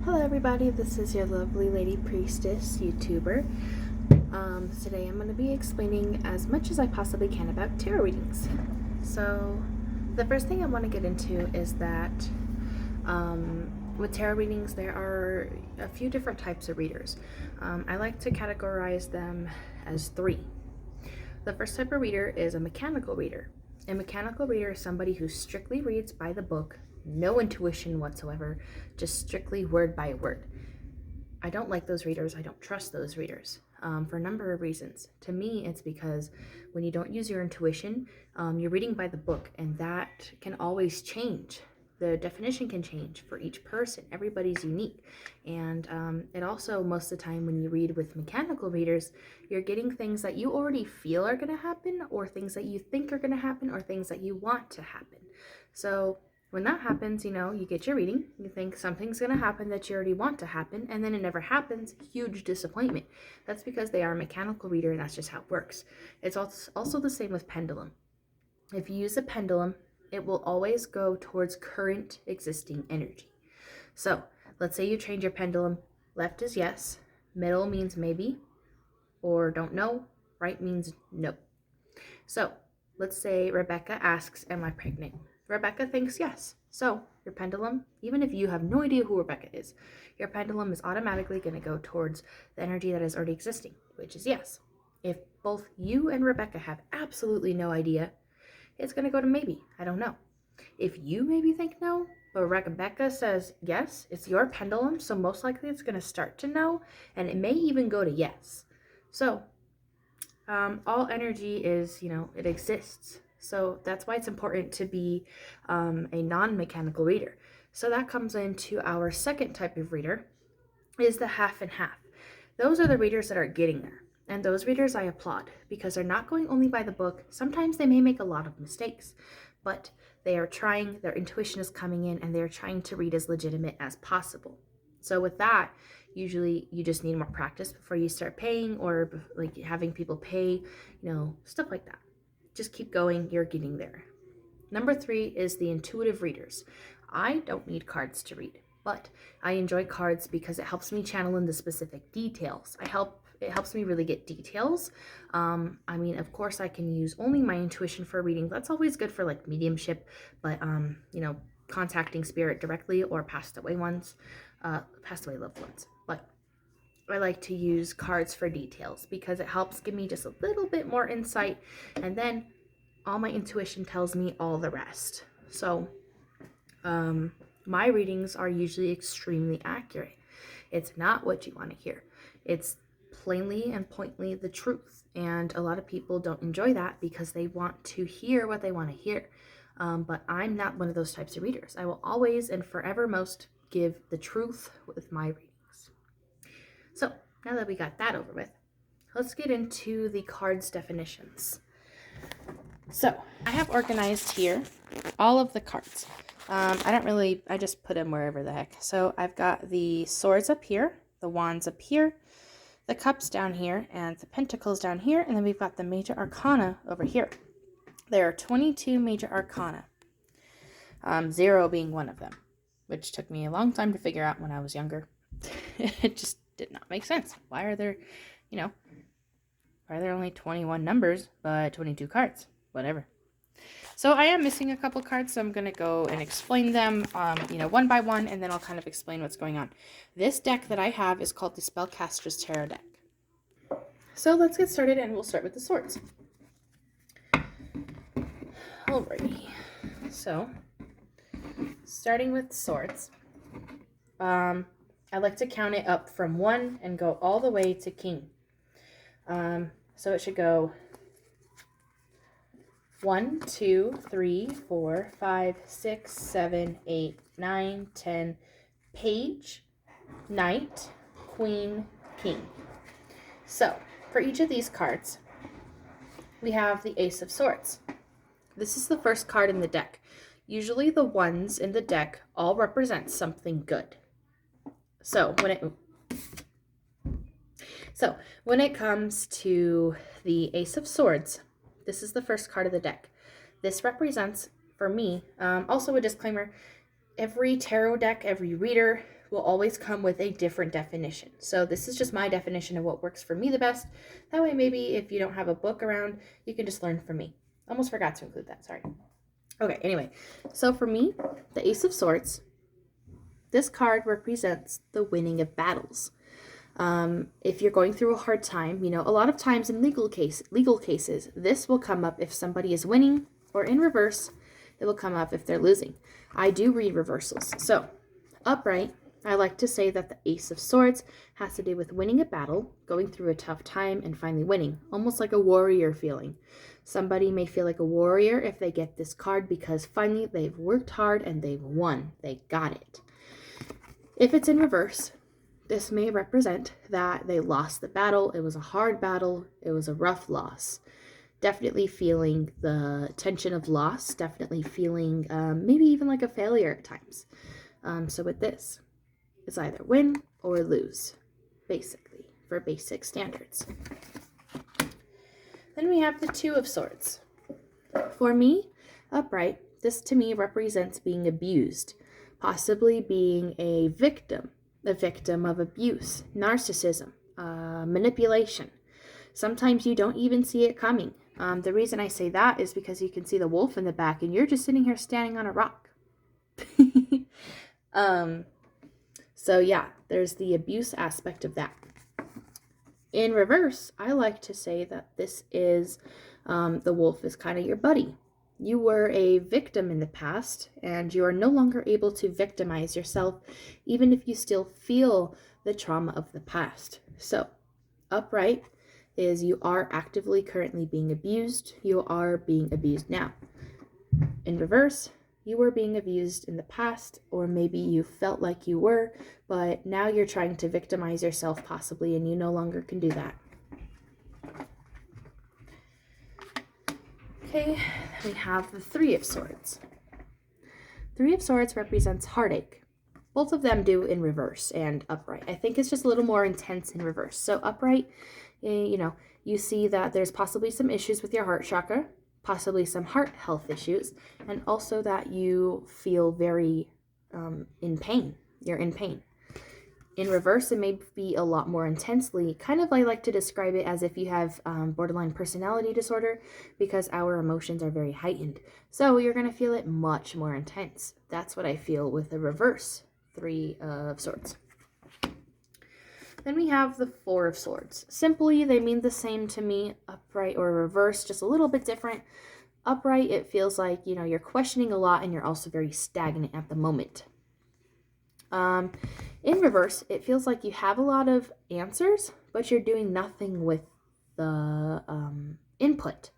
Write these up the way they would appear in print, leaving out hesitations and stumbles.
Hello everybody, this is your lovely lady priestess YouTuber. Today I'm going to be explaining as much as I possibly can about tarot readings. So the first thing I want to get into is that with tarot readings there are a few different types of readers. I like to categorize them as three. The first type of reader is a mechanical reader. A mechanical reader is somebody who strictly reads by the book, no intuition whatsoever, just strictly word by word. I don't like those readers. I don't trust those readers for a number of reasons. To me, it's because when you don't use your intuition, you're reading by the book, and that can always change. The definition can change for each person. Everybody's unique. And it also, most of the time when you read with mechanical readers, you're getting things that you already feel are going to happen, or things that you think are going to happen, or things that you want to happen. So when that happens, you get your reading, you think something's going to happen that you already want to happen, and then it never happens. Huge disappointment. That's because they are a mechanical reader, and that's just how it works. It's also the same with pendulum. If you use a pendulum, it will always go towards current existing energy. So let's say you change your pendulum. Left is yes, middle means maybe or don't know, right means no. So let's say Rebecca asks, am I pregnant? Rebecca thinks yes. So your pendulum, even if you have no idea who Rebecca is, your pendulum is automatically going to go towards the energy that is already existing, which is yes. If both you and Rebecca have absolutely no idea, it's going to go to maybe. I don't know. If you maybe think no, but Rebecca says yes, it's your pendulum, so most likely it's going to start to no, and it may even go to yes. So all energy is, it exists. So that's why it's important to be a non-mechanical reader. So that comes into our second type of reader, is the half and half. Those are the readers that are getting there. And those readers I applaud, because they're not going only by the book. Sometimes they may make a lot of mistakes, but they are trying, their intuition is coming in, and they're trying to read as legitimate as possible. So with that, usually you just need more practice before you start paying, or like having people pay, stuff like that. Just keep going, you're getting there. Number 3 is the intuitive readers. I don't need cards to read, but I enjoy cards because it helps me channel into specific details. It helps me really get details. Of course I can use only my intuition for a reading. That's always good for like mediumship, but contacting spirit directly, or passed away loved ones. But I like to use cards for details because it helps give me just a little bit more insight, and then all my intuition tells me all the rest. So my readings are usually extremely accurate. It's not what you want to hear. It's plainly and pointedly the truth. And a lot of people don't enjoy that because they want to hear what they want to hear. But I'm not one of those types of readers. I will always and forever most give the truth with my readings. So now that we got that over with, let's get into the cards definitions. So I have organized here all of the cards. I just put them wherever the heck. So I've got the swords up here, the wands up here, the cups down here, and the pentacles down here, and then we've got the major arcana over here. There are 22 major arcana, 0 being one of them, which took me a long time to figure out when I was younger. It just did not make sense. Why are there only 21 numbers but 22 cards? Whatever. So I am missing a couple cards, so I'm going to go and explain them, one by one, and then I'll kind of explain what's going on. This deck that I have is called the Spellcaster's Tarot deck. So let's get started, and we'll start with the swords. Alrighty. So, starting with swords, I like to count it up from 1 and go all the way to king. So it should go 1, 2, 3, 4, 5, 6, 7, 8, 9, 10, page, knight, queen, king. So, for each of these cards, we have the Ace of Swords. This is the first card in the deck. Usually the ones in the deck all represent something good. So, when it comes to the Ace of Swords, this is the first card of the deck. This represents, for me, also a disclaimer, every tarot deck, every reader will always come with a different definition. So this is just my definition of what works for me the best. That way, maybe if you don't have a book around, you can just learn from me. Almost forgot to include that, sorry. Okay, anyway, so for me, the Ace of Swords, this card represents the winning of battles. If you're going through a hard time, a lot of times in legal cases, this will come up if somebody is winning, or in reverse, it will come up if they're losing. I do read reversals. So, upright, I like to say that the Ace of Swords has to do with winning a battle, going through a tough time, and finally winning, almost like a warrior feeling. Somebody may feel like a warrior if they get this card because finally they've worked hard and they've won. They got it. If it's in reverse, this may represent that they lost the battle. It was a hard battle. It was a rough loss. Definitely feeling the tension of loss. Definitely feeling maybe even like a failure at times. So with this, it's either win or lose, basically, for basic standards. Then we have the Two of Swords. For me, upright, this to me represents being abused, possibly being a victim of abuse, narcissism, manipulation. Sometimes you don't even see it coming. The reason I say that is because you can see the wolf in the back and you're just sitting here standing on a rock. So yeah, there's the abuse aspect of that. In reverse, I like to say that this is, the wolf is kind of your buddy. You were a victim in the past, and you are no longer able to victimize yourself, even if you still feel the trauma of the past. So, upright is you are actively currently being abused. You are being abused now. In reverse, you were being abused in the past, or maybe you felt like you were, but now you're trying to victimize yourself possibly, and you no longer can do that. Okay, we have the Three of Swords. Three of Swords represents heartache. Both of them do in reverse and upright. I think it's just a little more intense in reverse. So upright, you see that there's possibly some issues with your heart chakra, possibly some heart health issues, and also that you feel very in pain. You're in pain. In reverse, it may be a lot more intensely. Kind of, I like to describe it as if you have borderline personality disorder, because our emotions are very heightened. So you're going to feel it much more intense. That's what I feel with the reverse Three of Swords. Then we have the Four of Swords. Simply, they mean the same to me, upright or reverse, just a little bit different. Upright, it feels like, you're questioning a lot and you're also very stagnant at the moment. In reverse, it feels like you have a lot of answers, but you're doing nothing with the input.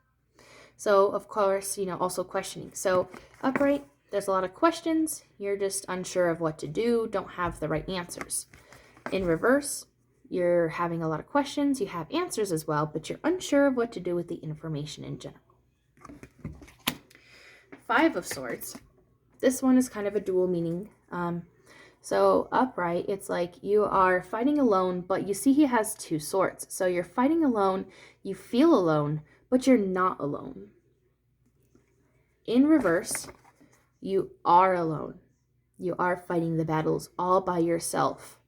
So, of course, also questioning. So, upright, there's a lot of questions. You're just unsure of what to do, don't have the right answers. In reverse, you're having a lot of questions. You have answers as well, but you're unsure of what to do with the information in general. Five of Swords. This one is kind of a dual meaning. So upright, it's like you are fighting alone, but you see he has two swords. So you're fighting alone, you feel alone, but you're not alone. In reverse, you are alone. You are fighting the battles all by yourself.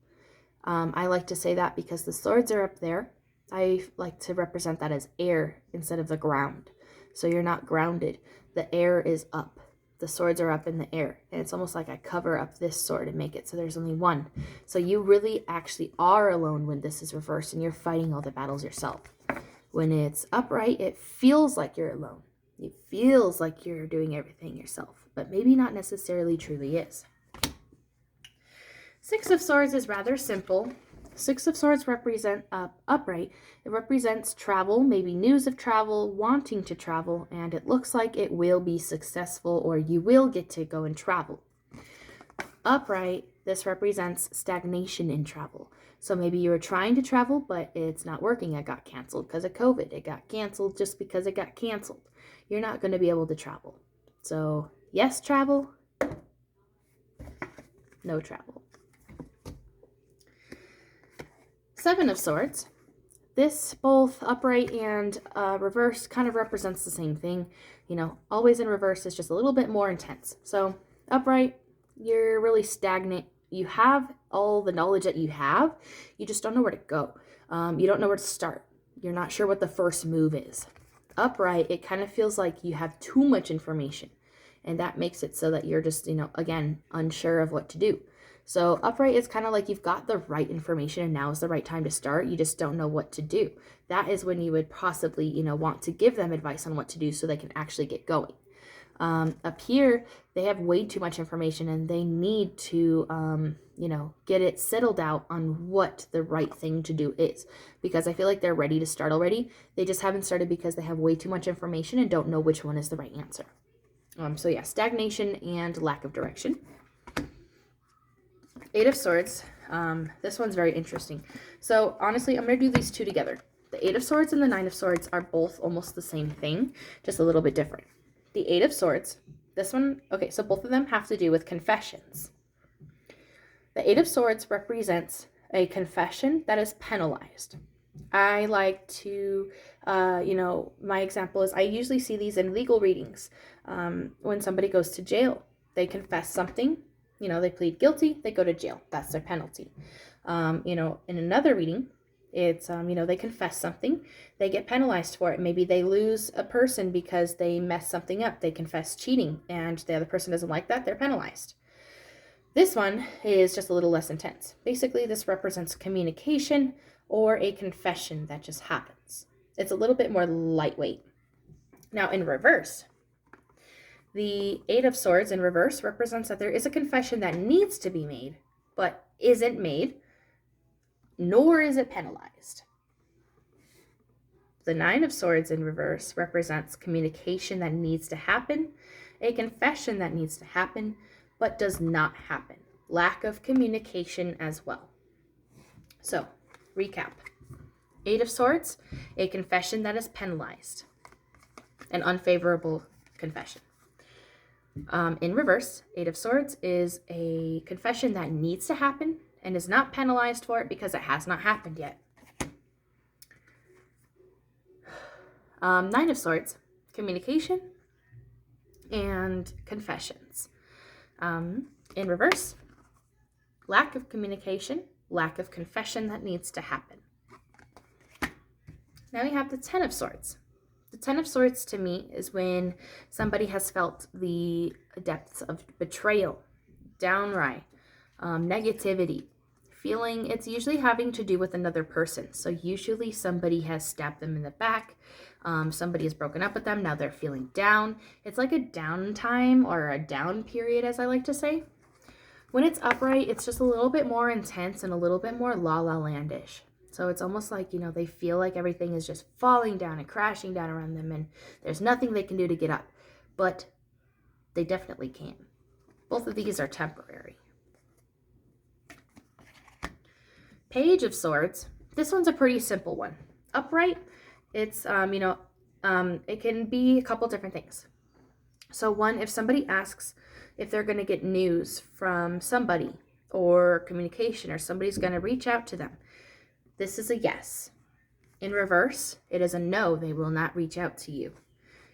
I like to say that because the swords are up there. I like to represent that as air instead of the ground. So you're not grounded. The air is up. The swords are up in the air, and it's almost like I cover up this sword and make it so there's only one. So you really actually are alone when this is reversed, and you're fighting all the battles yourself. When it's upright, it feels like you're alone. It feels like you're doing everything yourself, but maybe not necessarily truly is. Six of Swords is rather simple. Six of Swords represent upright. It represents travel, maybe news of travel, wanting to travel, and it looks like it will be successful, or you will get to go and travel. Upright, this represents stagnation in travel. So maybe you were trying to travel, but it's not working. It got canceled because of COVID. It got canceled just because it got canceled. You're not going to be able to travel. So yes, travel. No travel. Seven of Swords. This, both upright and reverse, kind of represents the same thing. Always in reverse is just a little bit more intense. So upright, you're really stagnant. You have all the knowledge that you have, you just don't know where to go. You don't know where to start. You're not sure what the first move is. Upright, it kind of feels like you have too much information, and that makes it so that you're just, again, unsure of what to do. So upright is kind of like you've got the right information and now is the right time to start. You just don't know what to do. That is when you would possibly, want to give them advice on what to do so they can actually get going. Up here, they have way too much information and they need to, get it settled out on what the right thing to do is, because I feel like they're ready to start already. They just haven't started because they have way too much information and don't know which one is the right answer. So yeah, stagnation and lack of direction. Eight of Swords. This one's very interesting. So honestly, I'm going to do these two together. The Eight of Swords and the Nine of Swords are both almost the same thing, just a little bit different. The Eight of Swords, this one, okay, so both of them have to do with confessions. The Eight of Swords represents a confession that is penalized. I like to, my example is I usually see these in legal readings. When somebody goes to jail, they confess something, they plead guilty, they go to jail. That's their penalty. In another reading, it's, they confess something, they get penalized for it. Maybe they lose a person because they mess something up. They confess cheating and the other person doesn't like that, they're penalized. This one is just a little less intense. Basically, this represents communication or a confession that just happens. It's a little bit more lightweight. Now, in reverse, the Eight of Swords in reverse represents that there is a confession that needs to be made, but isn't made, nor is it penalized. The Nine of Swords in reverse represents communication that needs to happen, a confession that needs to happen, but does not happen. Lack of communication as well. So, recap. Eight of Swords, a confession that is penalized, an unfavorable confession. In reverse, Eight of Swords is a confession that needs to happen and is not penalized for it because it has not happened yet. Nine of Swords, communication and confessions. In reverse, lack of communication, lack of confession that needs to happen. Now we have the Ten of Swords. The Ten of Swords to me is when somebody has felt the depths of betrayal, downright, negativity, feeling. It's usually having to do with another person. So usually somebody has stabbed them in the back. Somebody has broken up with them. Now they're feeling down. It's like a downtime or a down period, as I like to say. When it's upright, it's just a little bit more intense and a little bit more la-la-landish. So it's almost like, they feel like everything is just falling down and crashing down around them and there's nothing they can do to get up. But they definitely can. Both of these are temporary. Page of Swords. This one's a pretty simple one. Upright, it's, it can be a couple different things. So one, if somebody asks if they're going to get news from somebody or communication or somebody's going to reach out to them, this is a yes. In reverse, it is a no, they will not reach out to you.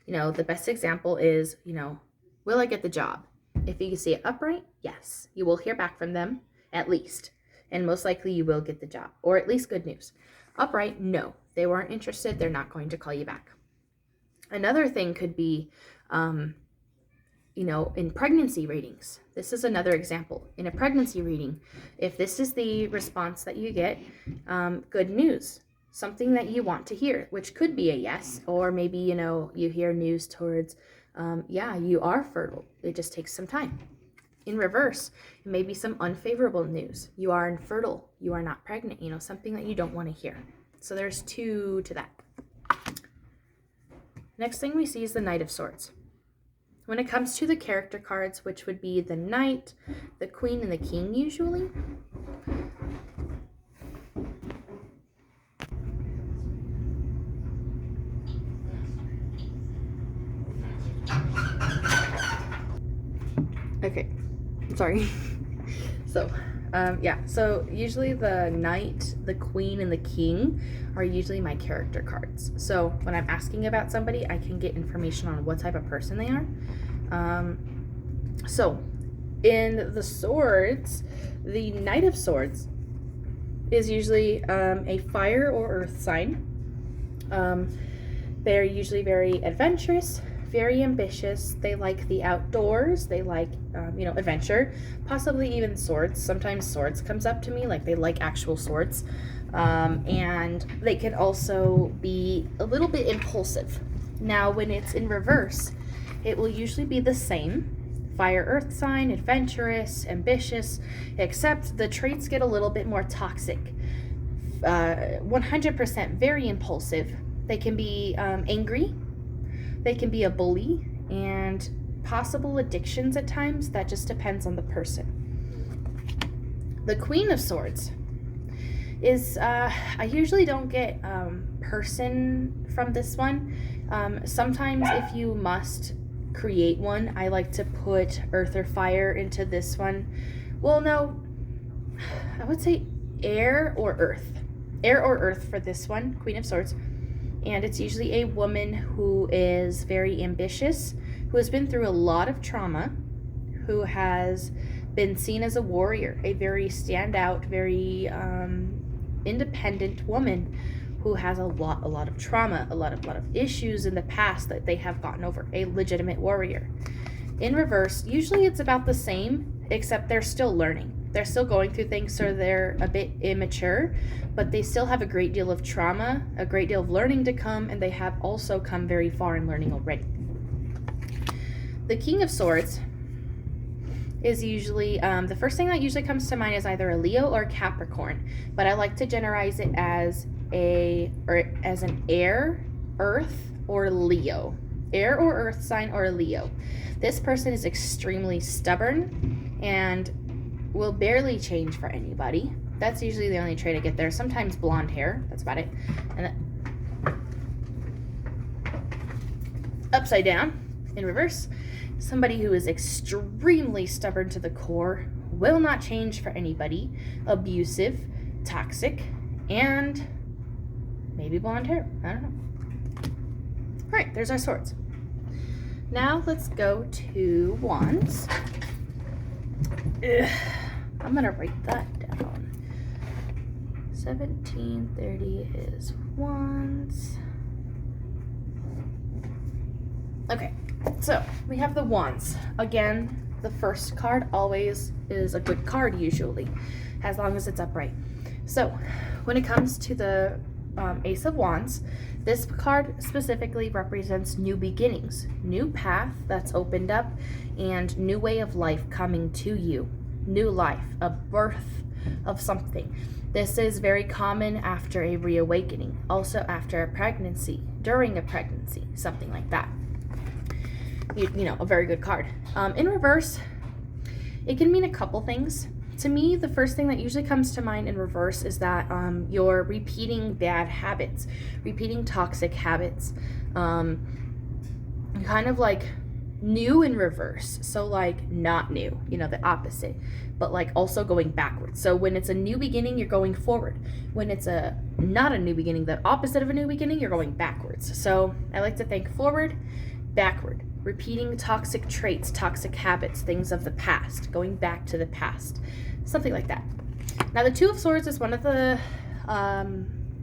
The best example is, will I get the job? If you see it upright, yes, you will hear back from them at least. And most likely you will get the job, or at least good news. Upright, no, they weren't interested, they're not going to call you back. Another thing could be, in pregnancy readings. This is another example. In a pregnancy reading, if this is the response that you get, good news, something that you want to hear, which could be a yes, or maybe, you hear news towards, you are fertile. It just takes some time. In reverse, it may be some unfavorable news. You are infertile. You are not pregnant, something that you don't want to hear. So there's two to that. Next thing we see is the Knight of Swords. When it comes to the character cards, which would be the Knight, the Queen, and the King usually. Okay, sorry. So usually the Knight, the Queen, and the King are usually my character cards. So when I'm asking about somebody, I can get information on what type of person they are. So In the swords, the Knight of Swords is usually a fire or earth sign. They're usually very adventurous, very ambitious. They like the outdoors. They like, adventure, possibly even swords. Sometimes swords comes up to me, like they like actual swords. And they can also be a little bit impulsive. Now, when it's in reverse, it will usually be the same. Fire, earth sign, adventurous, ambitious, except the traits get a little bit more toxic. 100% very impulsive. They can be angry. They can be a bully, and possible addictions at times. That just depends on the person. The Queen of Swords is, I usually don't get person from this one. Sometimes if you must create one, I like to put earth or fire into this one. Well, no, I would say air or earth for this one, Queen of Swords. And it's usually a woman who is very ambitious, who has been through a lot of trauma, who has been seen as a warrior, a very standout, very independent woman who has a lot of trauma, a lot of issues in the past that they have gotten over, a legitimate warrior. In reverse, usually it's about the same, except they're still learning. They're still going through things, so they're a bit immature, but they still have a great deal of trauma, a great deal of learning to come, and they have also come very far in learning already. The King of Swords is usually, the first thing that usually comes to mind is either a Leo or a Capricorn, but I like to generalize it as an air, earth, or Leo. Air or earth sign or a Leo. This person is extremely stubborn and will barely change for anybody. That's usually the only trait I get there. Sometimes blonde hair, that's about it. And then upside down, in reverse, somebody who is extremely stubborn to the core, will not change for anybody, abusive, toxic, and maybe blonde hair. I don't know. All right, there's our swords. Now let's go to wands. I'm going to write that down. 1730 is wands. Okay, so we have the wands. Again, the first card always is a good card usually, as long as it's upright. So when it comes to the Ace of Wands, this card specifically represents new beginnings, new path that's opened up, and new way of life coming to you. New life, a birth of something. This is very common after a reawakening, also after a pregnancy, during a pregnancy, something like that. You know, a very good card. In reverse, it can mean a couple things. To me, the first thing that usually comes to mind in reverse is that you're repeating bad habits, repeating toxic habits, kind of like new in reverse. So like not new, you know, the opposite, but like also going backwards. So when it's a new beginning, you're going forward. When it's not a new beginning, the opposite of a new beginning, you're going backwards. So I like to think forward, backward, repeating toxic traits, toxic habits, things of the past, going back to the past, something like that. Now the Two of Swords is one of the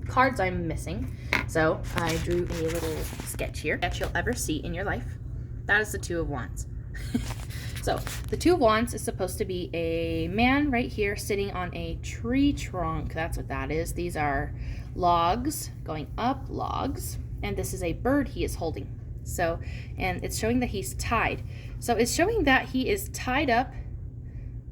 cards I'm missing. So I drew a little sketch here that you'll ever see in your life. That is the Two of Wands. So the Two of Wands is supposed to be a man right here sitting on a tree trunk. That's what that is. These are logs going up, logs, and this is a bird he is holding. So, and it's showing that he's tied. So it's showing that he is tied up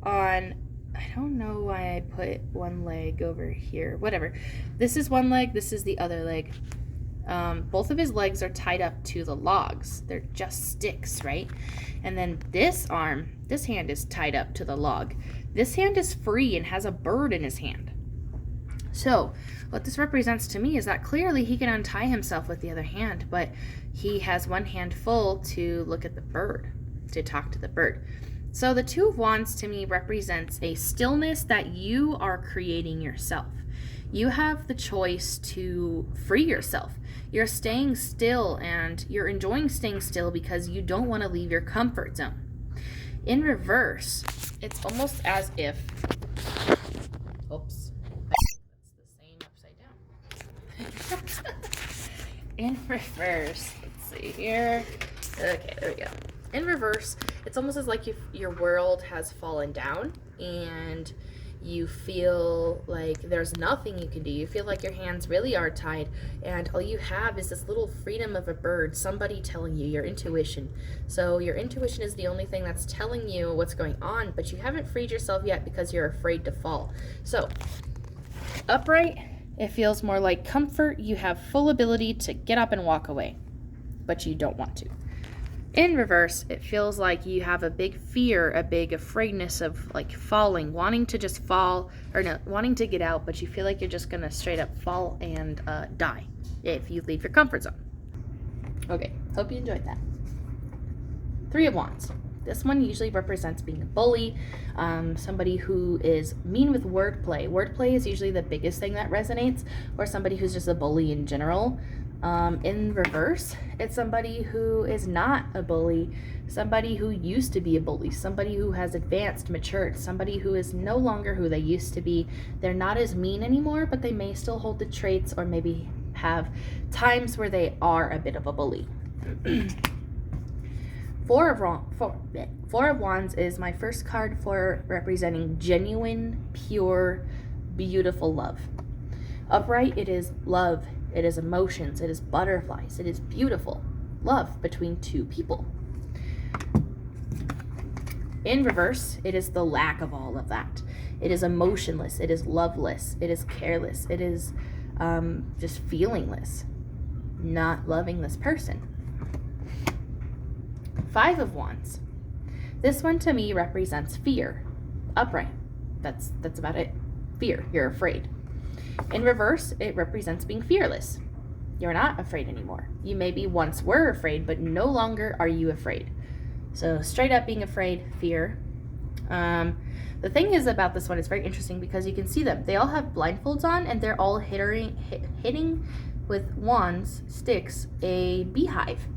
on, I don't know why I put one leg over here, whatever. This is one leg, this is the other leg. Both of his legs are tied up to the logs. They're just sticks, right? And then this arm, this hand is tied up to the log. This hand is free and has a bird in his hand. So what this represents to me is that clearly he can untie himself with the other hand, but he has one hand full to look at the bird, to talk to the bird. So the Two of Wands to me represents a stillness that you are creating yourself. You have the choice to free yourself. You're staying still and you're enjoying staying still because you don't want to leave your comfort zone. In reverse, it's almost as if, oops, that's the same upside down. In reverse, let's see here. Okay, there we go. In reverse, it's almost as like if your world has fallen down and you feel like there's nothing you can do. You feel like your hands really are tied, and all you have is this little freedom of a bird, somebody telling you, your intuition. So your intuition is the only thing that's telling you what's going on, but you haven't freed yourself yet because you're afraid to fall. So upright, it feels more like comfort. You have full ability to get up and walk away, but you don't want to. In reverse, it feels like you have a big fear, a big afraidness of like falling, wanting to just fall, or no, wanting to get out, but you feel like you're just gonna straight up fall and die if you leave your comfort zone. Okay, hope you enjoyed that. 3 of Wands. This one usually represents being a bully, somebody who is mean with wordplay. Wordplay is usually the biggest thing that resonates, or somebody who's just a bully in general. In reverse, it's somebody who is not a bully, somebody who used to be a bully, somebody who has advanced, matured, somebody who is no longer who they used to be. They're not as mean anymore, but they may still hold the traits, or maybe have times where they are a bit of a bully. Four of Wands is my first card for representing genuine, pure, beautiful love. Upright, it is love. It is emotions, it is butterflies, it is beautiful love between 2 people. In reverse, it is the lack of all of that. It is emotionless, it is loveless, it is careless, it is just feelingless, not loving this person. 5 of Wands. This one to me represents fear. Upright, that's about it. Fear, you're afraid. In reverse, it represents being fearless. You're not afraid anymore. You maybe once were afraid, but no longer are you afraid. So straight up being afraid, fear. The thing is about this one, it's very interesting because you can see them. They all have blindfolds on, and they're all hitting with wands, sticks, a beehive.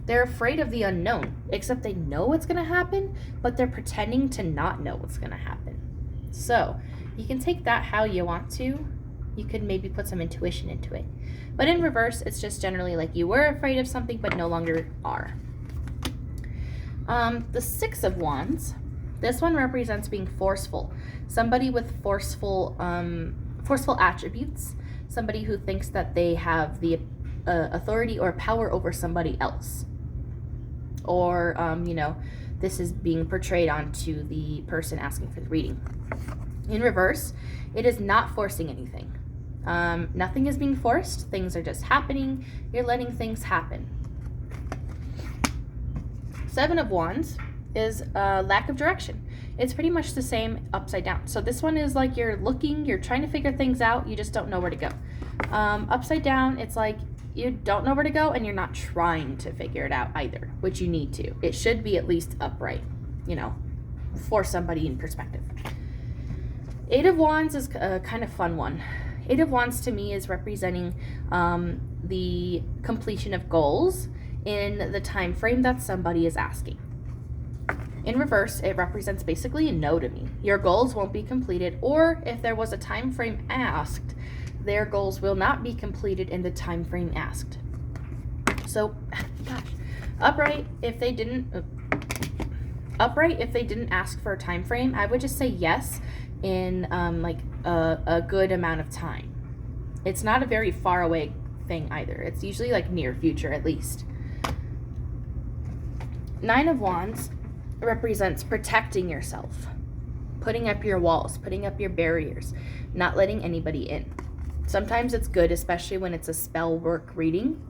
They're afraid of the unknown, except they know what's going to happen, but they're pretending to not know what's going to happen. So you can take that how you want to. You could maybe put some intuition into it. But in reverse, it's just generally like you were afraid of something but no longer are. The 6 of Wands, this one represents being forceful. Somebody with forceful attributes. Somebody who thinks that they have the authority or power over somebody else. Or, this is being portrayed onto the person asking for the reading. In reverse, it is not forcing anything. Nothing is being forced. Things are just happening. You're letting things happen. 7 of Wands is lack of direction. It's pretty much the same upside down. So this one is like you're trying to figure things out. You just don't know where to go. Upside down, it's like you don't know where to go and you're not trying to figure it out either, which you need to. It should be at least upright, for somebody in perspective. 8 of Wands is a kind of fun one. 8 of Wands to me is representing the completion of goals in the time frame that somebody is asking. In reverse, it represents basically a no to me. Your goals won't be completed, or if there was a time frame asked, their goals will not be completed in the time frame asked. So, upright, if they didn't ask for a time frame, I would just say yes in a good amount of time. It's not a very far away thing either. It's usually like near future at least. 9 of Wands represents protecting yourself, putting up your walls, putting up your barriers, not letting anybody in. Sometimes it's good, especially when it's a spell work reading.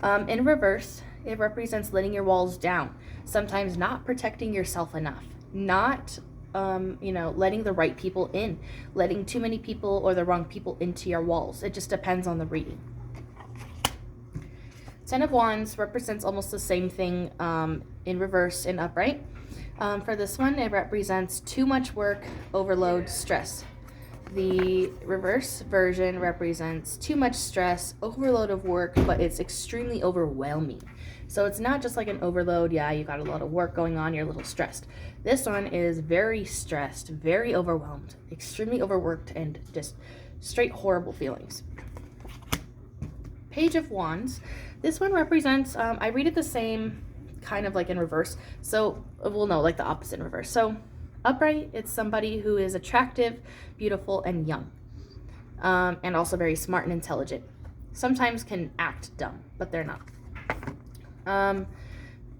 In reverse, it represents letting your walls down, sometimes not protecting yourself enough, not letting the right people in, letting too many people or the wrong people into your walls. It just depends on the reading. 10 of Wands represents almost the same thing in reverse and upright. For this one, it represents too much work, overload, stress. The reverse version represents too much stress, overload of work, but it's extremely overwhelming. So it's not just like an overload, yeah, you got a lot of work going on, you're a little stressed. This one is very stressed, very overwhelmed, extremely overworked, and just straight horrible feelings. Page of Wands. This one represents, I read it the same, kind of like in reverse. So, well, no, like the opposite in reverse. So, upright, it's somebody who is attractive, beautiful, and young. And also very smart and intelligent. Sometimes can act dumb, but they're not.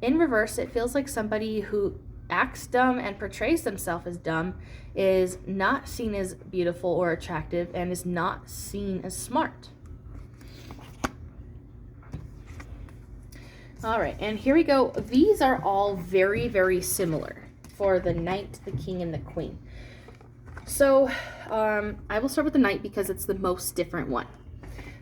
In reverse, it feels like somebody who acts dumb and portrays themselves as dumb is not seen as beautiful or attractive and is not seen as smart. All right, and here we go. These are all very, very similar for the Knight, the King, and the Queen. So I will start with the Knight because it's the most different one.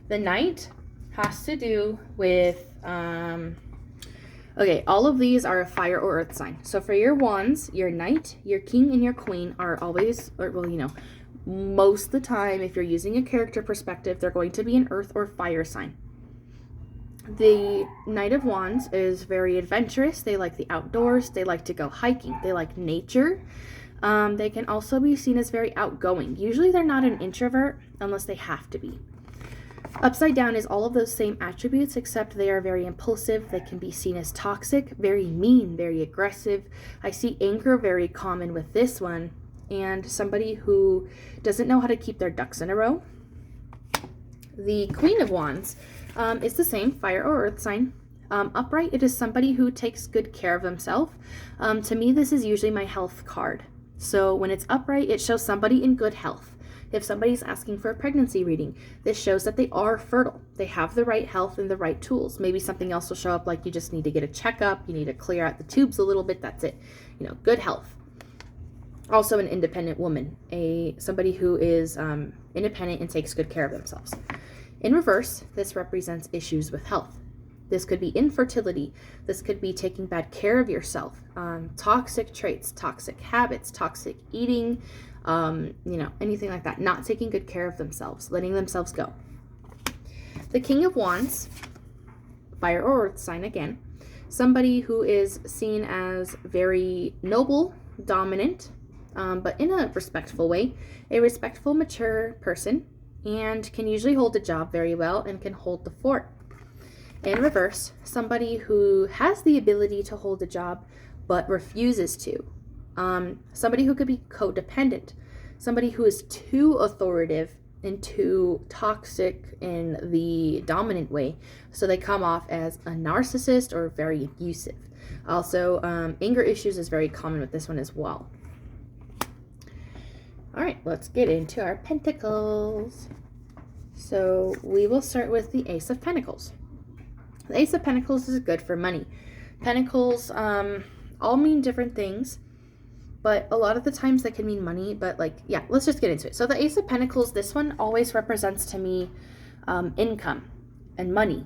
The Knight has to do with, okay, all of these are a fire or earth sign. So for your Wands, your Knight, your King, and your Queen are always, or well, you know, most of the time, if you're using a character perspective, they're going to be an earth or fire sign. The Knight of Wands is very adventurous. They like the outdoors. They like to go hiking. They like nature. They can also be seen as very outgoing. Usually they're not an introvert unless they have to be. Upside down is all of those same attributes, except they are very impulsive. They can be seen as toxic, very mean, very aggressive. I see anger very common with this one, and somebody who doesn't know how to keep their ducks in a row. The Queen of Wands is the same, fire or earth sign. Upright, it is somebody who takes good care of themselves. To me, this is usually my health card. So when it's upright, it shows somebody in good health. If somebody's asking for a pregnancy reading, this shows that they are fertile. They have the right health and the right tools. Maybe something else will show up, like you just need to get a checkup, you need to clear out the tubes a little bit, that's it. You know, good health. Also an independent woman, somebody who is independent and takes good care of themselves. In reverse, this represents issues with health. This could be infertility. This could be taking bad care of yourself, toxic traits, toxic habits, toxic eating, anything like that. Not taking good care of themselves, letting themselves go. The King of Wands, fire or earth sign again. Somebody who is seen as very noble, dominant, but in a respectful way. A respectful, mature person, and can usually hold a job very well and can hold the fort. In reverse, somebody who has the ability to hold a job but refuses to. Somebody who could be codependent. Somebody who is too authoritative and too toxic in the dominant way. So they come off as a narcissist or very abusive. Also, anger issues is very common with this one as well. All right, let's get into our pentacles. So we will start with the Ace of Pentacles. The Ace of Pentacles is good for money. Pentacles all mean different things, but a lot of the times they can mean money, but let's just get into it. So the Ace of Pentacles, this one always represents to me income and money.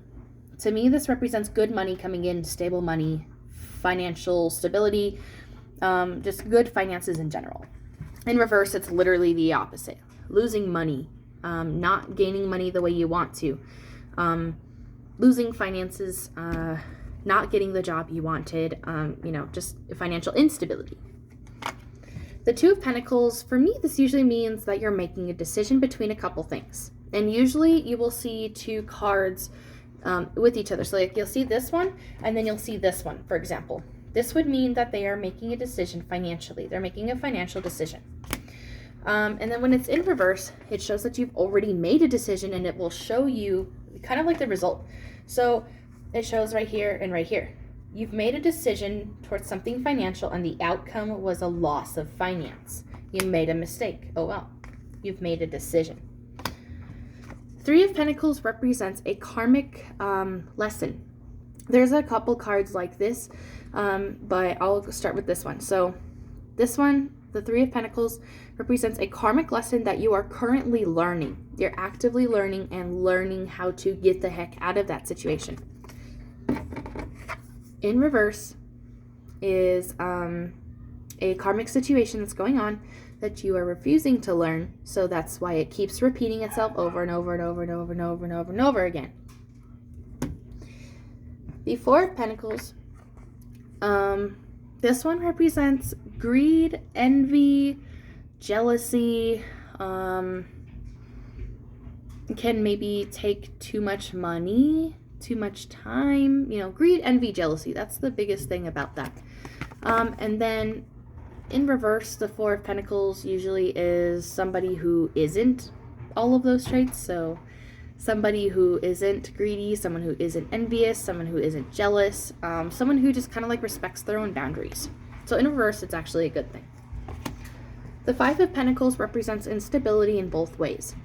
To me, this represents good money coming in, stable money, financial stability, just good finances in general. In reverse, it's literally the opposite. Losing money, not gaining money the way you want to, losing finances, not getting the job you wanted, just financial instability. The Two of Pentacles, for me, this usually means that you're making a decision between a couple things. And usually you will see two cards with each other. So you'll see this one, and then you'll see this one, for example. This would mean that they are making a decision financially. They're making a financial decision. And then when it's in reverse, it shows that you've already made a decision, and it will show you kind of like the result. So it shows right here and right here. You've made a decision towards something financial, and the outcome was a loss of finance. You made a mistake. Oh well, you've made a decision. Three of Pentacles represents a karmic lesson. There's a couple cards like this, but I'll start with this one. So this one, the Three of Pentacles, represents a karmic lesson that you are currently learning. You're actively learning and learning how to get the heck out of that situation. In reverse is a karmic situation that's going on. that you are refusing to learn, so that's why it keeps repeating itself over and over and over and over and over and over and over again. The Four of Pentacles, this one represents greed, envy, jealousy, can maybe take too much money, too much time, greed, envy, jealousy. That's the biggest thing about that. And then in reverse, the Four of Pentacles usually is somebody who isn't all of those traits. So somebody who isn't greedy, someone who isn't envious, someone who isn't jealous, someone who just kind of like respects their own boundaries. So in reverse, it's actually a good thing. The Five of Pentacles represents instability in both ways.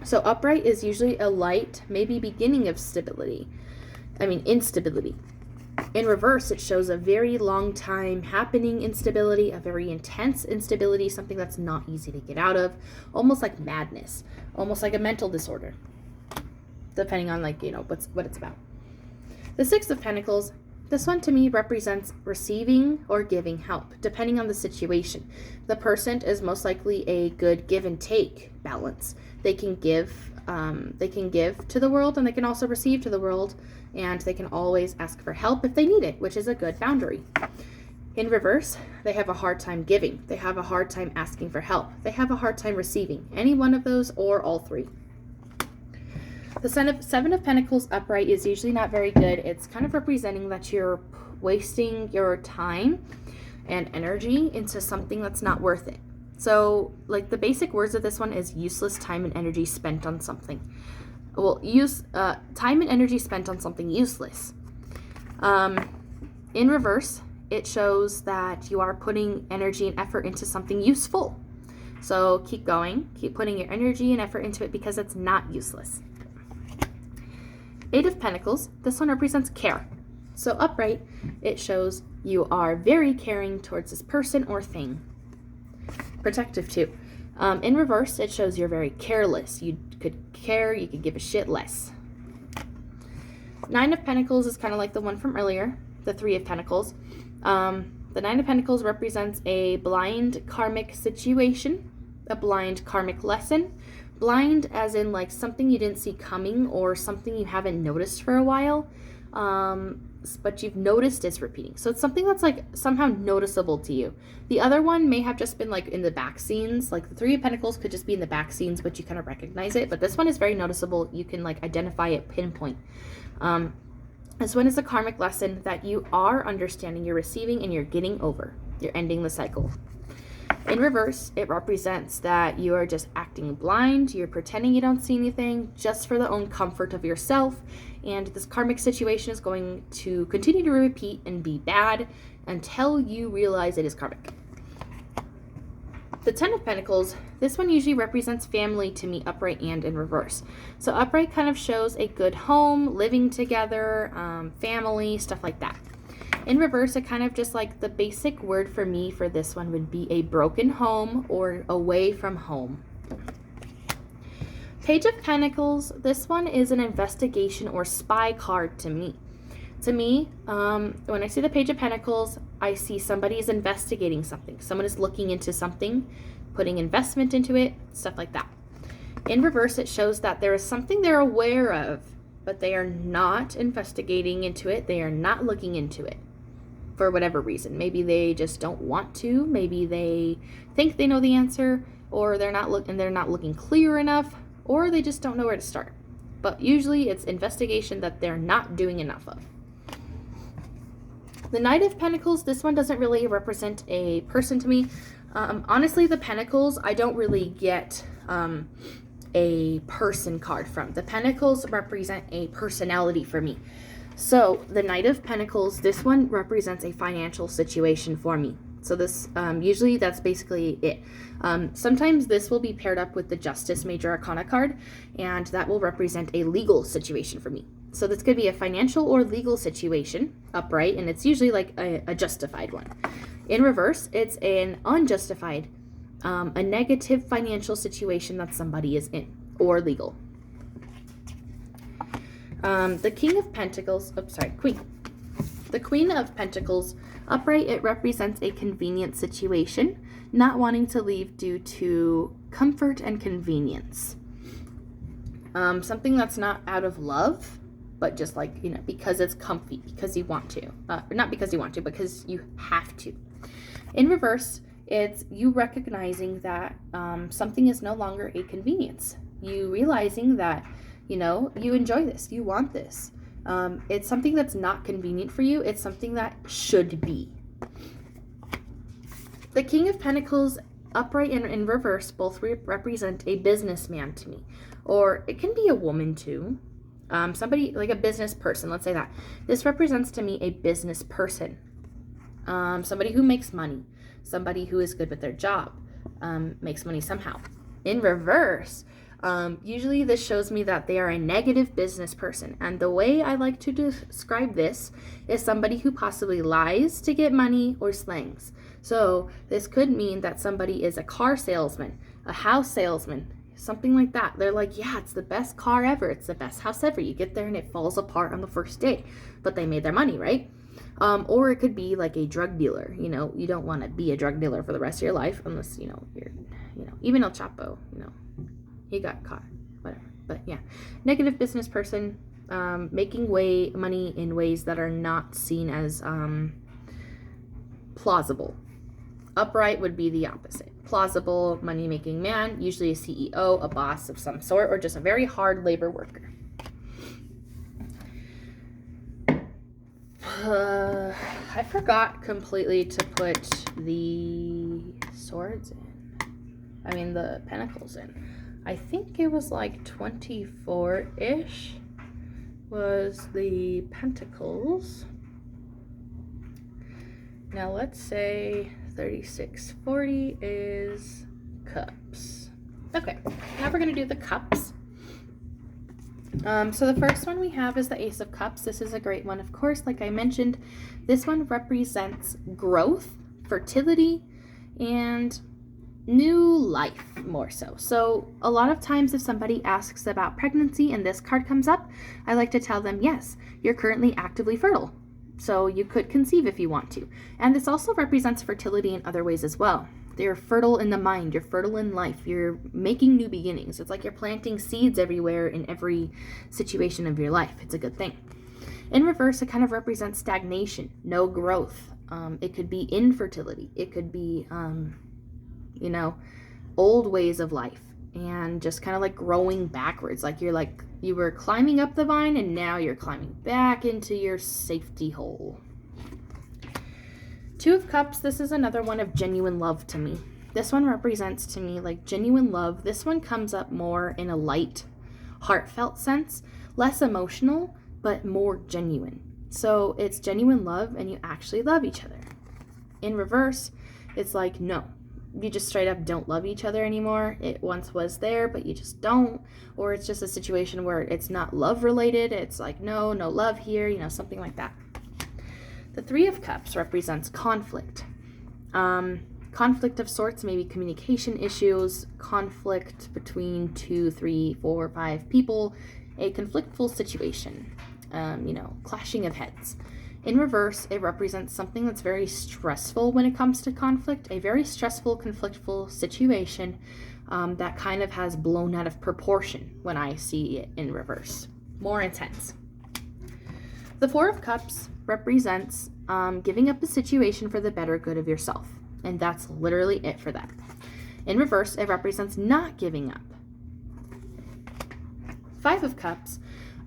So upright is usually a light, maybe beginning of instability. In reverse, it shows a very long time happening instability, a very intense instability, something that's not easy to get out of, almost like madness, almost like a mental disorder, depending on what it's about. The Six of Pentacles, this one to me represents receiving or giving help, depending on the situation. The person is most likely a good give and take balance. They can give to the world, and they can also receive to the world, and they can always ask for help if they need it, which is a good boundary. In reverse, they have a hard time giving. They have a hard time asking for help. They have a hard time receiving. Any one of those or all three. The Seven of Pentacles upright is usually not very good. It's kind of representing that you're wasting your time and energy into something that's not worth it. So, like, the basic words of this one is useless time and energy spent on something. Well, time and energy spent on something useless. In reverse, it shows that you are putting energy and effort into something useful. So keep going, keep putting your energy and effort into it because it's not useless. Eight of Pentacles, this one represents care. So upright, it shows you are very caring towards this person or thing. Protective too. In reverse, it shows you're very careless. You could care, you could give a shit less. Nine of Pentacles is kind of like the one from earlier, the Three of Pentacles. The Nine of Pentacles represents a blind karmic situation, a blind karmic lesson. Blind as in like something you didn't see coming or something you haven't noticed for a while, but you've noticed it's repeating. So it's something that's like somehow noticeable to you. The other one may have just been like in the back scenes, like the Three of Pentacles could just be in the back scenes, but you kind of recognize it. But this one is very noticeable. You can like identify it, pinpoint. This one is a karmic lesson that you are understanding, you're receiving, and you're getting over. You're ending the cycle. In reverse, it represents that you are just acting blind, you're pretending you don't see anything just for the own comfort of yourself, and this karmic situation is going to continue to repeat and be bad until you realize it is karmic. The Ten of Pentacles, this one usually represents family to me, upright and in reverse. So upright kind of shows a good home, living together, family, stuff like that. In reverse, it kind of just like the basic word for me for this one would be a broken home or away from home. Page of Pentacles, this one is an investigation or spy card to me. To me, when I see the Page of Pentacles, I see somebody is investigating something. Someone is looking into something, putting investment into it, stuff like that. In reverse, it shows that there is something they're aware of, but they are not investigating into it. They are not looking into it for whatever reason. Maybe they just don't want to. Maybe they think they know the answer, or they're not looking clear enough, or they just don't know where to start. But usually it's investigation that they're not doing enough of. The Knight of Pentacles, this one doesn't really represent a person to me. Honestly, the Pentacles, I don't really get a person card from. The Pentacles represent a personality for me. So the Knight of Pentacles, this one represents a financial situation for me. So this, usually that's basically it. Sometimes this will be paired up with the Justice Major Arcana card, and that will represent a legal situation for me. So this could be a financial or legal situation, upright, and it's usually like a justified one. In reverse, it's an unjustified, a negative financial situation that somebody is in, or legal. The King of Pentacles, Queen. The Queen of Pentacles, upright, it represents a convenient situation, not wanting to leave due to comfort and convenience. Something that's not out of love, but just like, you know, because it's comfy, because you want to. Not because you want to, because you have to. In reverse, it's you recognizing that something is no longer a convenience. You realizing that, you know, you enjoy this, you want this. It's something that's not convenient for you. It's something that should be. The King of Pentacles, upright and in reverse, both represent a businessman to me. Or it can be a woman too. Somebody like a business person, let's say that. This represents to me a business person. Somebody who makes money. Somebody who is good with their job. Makes money somehow. In reverse, usually this shows me that they are a negative business person. And the way I like to describe this is somebody who possibly lies to get money or slangs. So this could mean that somebody is a car salesman, a house salesman, something like that. They're like, yeah, it's the best car ever. It's the best house ever. You get there and it falls apart on the first day, but they made their money, right? Or it could be like a drug dealer. You know, you don't want to be a drug dealer for the rest of your life unless, you know, you're, you know, even El Chapo, you know, he got caught, whatever. But yeah, negative business person, making money in ways that are not seen as plausible. Upright would be the opposite. Plausible, money-making man, usually a CEO, a boss of some sort, or just a very hard labor worker. I forgot completely to put the swords in. I mean, the pentacles in. I think it was like 24-ish was the pentacles. Now let's say 3640 is cups. Okay, now we're going to do the cups. So the first one we have is the Ace of Cups. This is a great one, of course. Like I mentioned, this one represents growth, fertility, and new life more so. So a lot of times if somebody asks about pregnancy and this card comes up, I like to tell them, yes, you're currently actively fertile. So you could conceive if you want to. And this also represents fertility in other ways as well. You're fertile in the mind, you're fertile in life, you're making new beginnings. It's like you're planting seeds everywhere in every situation of your life. It's a good thing. In reverse, it kind of represents stagnation, no growth. It could be infertility. It could be, you know, old ways of life and just kind of like growing backwards. Like you were climbing up the vine and now you're climbing back into your safety hole. Two of Cups, this is another one of genuine love to me. This one represents to me like genuine love. This one comes up more in a light, heartfelt sense, less emotional, but more genuine. So it's genuine love and you actually love each other. In reverse, it's like, no, you just straight up don't love each other anymore. It once was there, but you just don't. Or it's just a situation where it's not love related. It's like, no love here, you know, something like that. The Three of Cups represents conflict. Conflict of sorts, maybe communication issues, conflict between 2, 3, 4, 5 people, a conflictful situation, you know, clashing of heads. In reverse, it represents something that's very stressful when it comes to conflict, a very stressful, conflictful situation that kind of has blown out of proportion when I see it in reverse. More intense. The Four of Cups represents giving up a situation for the better good of yourself. And that's literally it for that. In reverse, it represents not giving up. Five of Cups.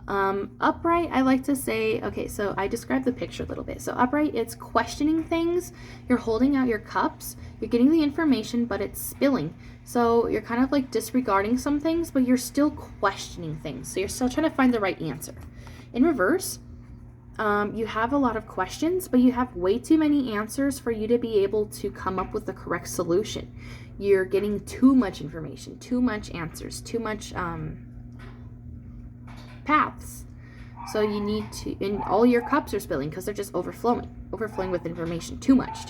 Upright, I like to say, okay, so I described the picture a little bit. So upright, it's questioning things. You're holding out your cups. You're getting the information, but it's spilling. So you're kind of like disregarding some things, but you're still questioning things. So you're still trying to find the right answer. In reverse, you have a lot of questions, but you have way too many answers for you to be able to come up with the correct solution. You're getting too much information, too much answers, too much paths. So you need to, and all your cups are spilling because they're just overflowing with information. Too much.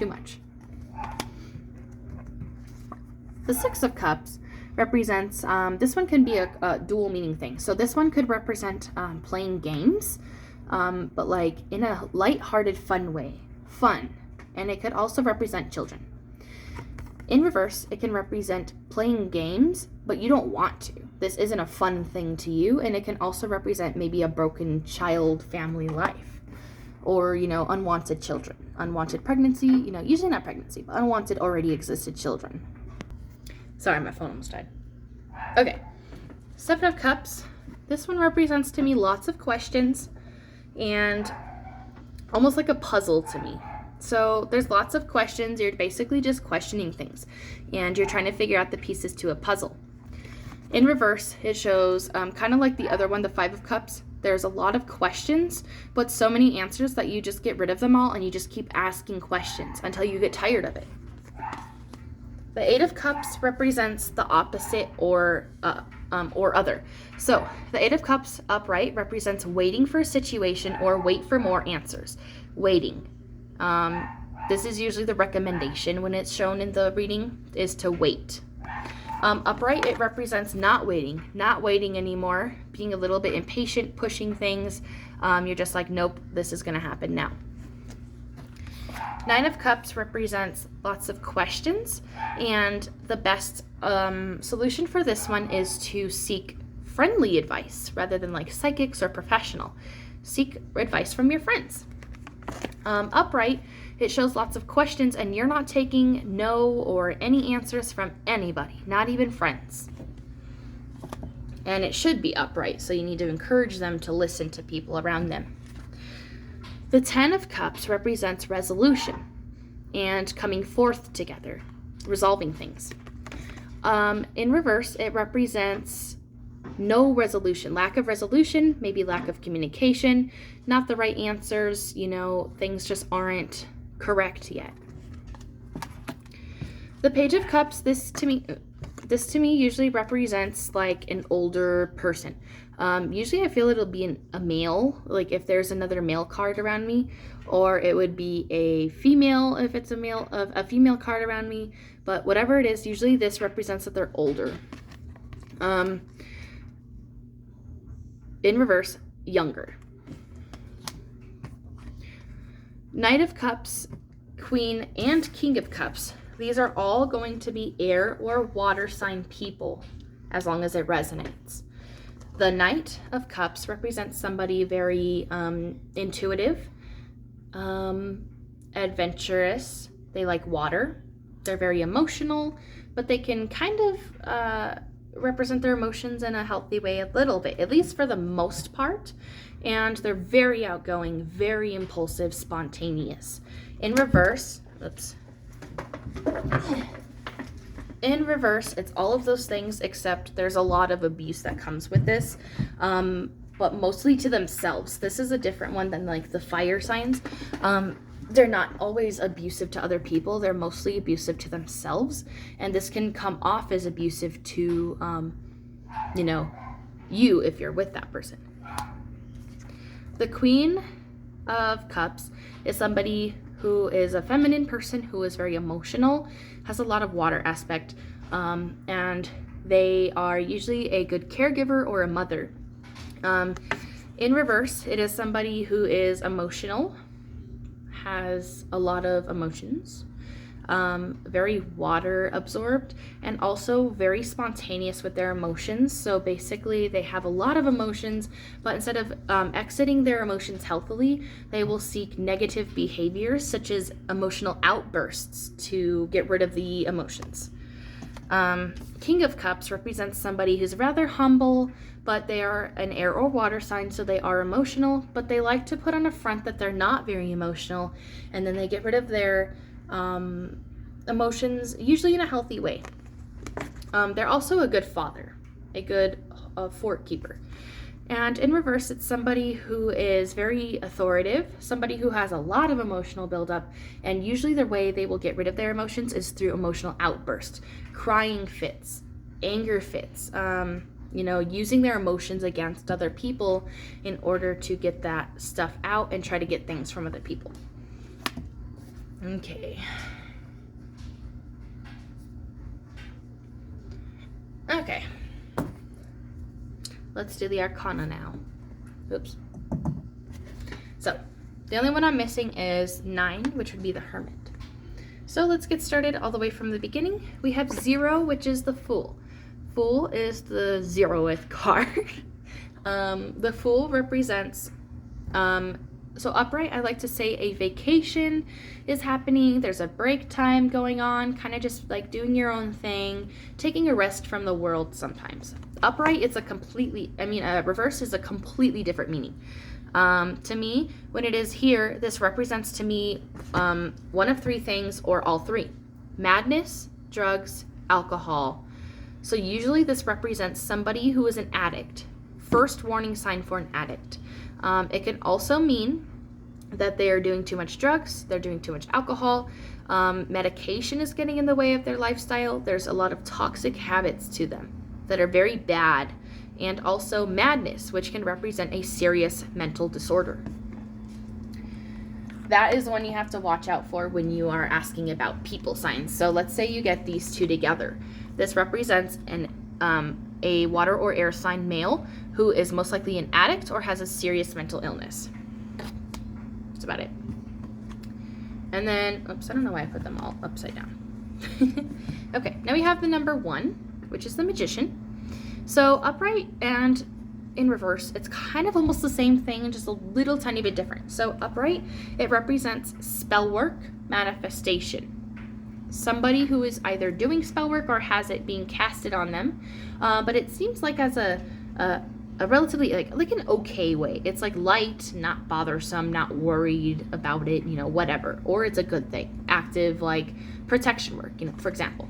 The Six of Cups represents, this one can be a dual meaning thing. So this one could represent playing games. but like in a light-hearted, fun way. Fun. And it could also represent children. In reverse, it can represent playing games, but you don't want to. This isn't a fun thing to you, and it can also represent maybe a broken child family life, or, unwanted children, unwanted pregnancy, usually not pregnancy, but unwanted already existed children. Sorry, my phone almost died. Okay, 7 of Cups. This one represents to me lots of questions and almost like a puzzle to me. So there's lots of questions. You're basically just questioning things, and you're trying to figure out the pieces to a puzzle. In reverse, it shows kind of like the other one, the 5 of Cups. There's a lot of questions, but so many answers that you just get rid of them all, and you just keep asking questions until you get tired of it. The 8 of Cups represents the opposite or other. So the 8 of Cups upright represents waiting for a situation or wait for more answers. Waiting. This is usually the recommendation when it's shown in the reading, is to wait. Upright, it represents not waiting anymore, being a little bit impatient, pushing things. You're just like, nope, this is going to happen now. 9 of Cups represents lots of questions, and the best solution for this one is to seek friendly advice rather than like psychics or professional. Seek advice from your friends. Upright, it shows lots of questions, and you're not taking no or any answers from anybody, not even friends. And it should be upright, so you need to encourage them to listen to people around them. The 10 of Cups represents resolution and coming forth together, resolving things. In reverse, it represents no resolution, lack of resolution, maybe lack of communication, not the right answers, things just aren't correct yet. The Page of Cups, this to me usually represents like an older person. Usually I feel it'll be a male, like if there's another male card around me, or it would be a female if it's a female card around me, but whatever it is, usually this represents that they're older. In reverse, younger. Knight of Cups, Queen, and King of Cups. These are all going to be air or water sign people, as long as it resonates. The Knight of Cups represents somebody very intuitive, adventurous. They like water. They're very emotional, but they can kind of represent their emotions in a healthy way a little bit, at least for the most part. And they're very outgoing, very impulsive, spontaneous. In reverse, it's all of those things, except there's a lot of abuse that comes with this, but mostly to themselves. This is a different one than like the fire signs. They're not always abusive to other people. They're mostly abusive to themselves. And this can come off as abusive to, you if you're with that person. The Queen of Cups is somebody who is a feminine person who is very emotional, has a lot of water aspect, and they are usually a good caregiver or a mother. In reverse, it is somebody who is emotional, has a lot of emotions, very water absorbed, and also very spontaneous with their emotions. So basically they have a lot of emotions, but instead of exiting their emotions healthily, they will seek negative behaviors such as emotional outbursts to get rid of the emotions. King of Cups represents somebody who's rather humble, but they are an air or water sign, so they are emotional, but they like to put on a front that they're not very emotional, and then they get rid of their emotions, usually in a healthy way. They're also a good father, a good fort keeper. And in reverse, it's somebody who is very authoritative, somebody who has a lot of emotional buildup, and usually the way they will get rid of their emotions is through emotional outbursts, crying fits, anger fits, using their emotions against other people in order to get that stuff out and try to get things from other people. Okay. Okay. Let's do the Arcana now. Oops. So the only one I'm missing is 9, which would be the Hermit. So let's get started all the way from the beginning. We have 0, which is the Fool. Fool is the 0th card. The Fool represents, so upright, I like to say a vacation is happening. There's a break time going on, kind of just like doing your own thing, taking a rest from the world sometimes. Upright, it's a reverse is a completely different meaning. To me, when it is here, this represents to me one of 3 things or all 3. Madness, drugs, alcohol. So usually this represents somebody who is an addict. First warning sign for an addict. It can also mean that they are doing too much drugs, they're doing too much alcohol, medication is getting in the way of their lifestyle. There's a lot of toxic habits to them that are very bad. And also madness, which can represent a serious mental disorder. That is one you have to watch out for when you are asking about people signs. So let's say you get these 2 together. This represents a water or air sign male who is most likely an addict or has a serious mental illness. That's about it. And then, oops, I don't know why I put them all upside down. Okay, now we have the number 1, which is the Magician. So upright and in reverse, it's kind of almost the same thing, just a little tiny bit different. So upright, it represents spell work, manifestation. Somebody who is either doing spell work or has it being casted on them, but it seems like as a relatively like an okay way. It's like light, not bothersome, not worried about it, whatever. Or it's a good thing, active, like protection work, for example.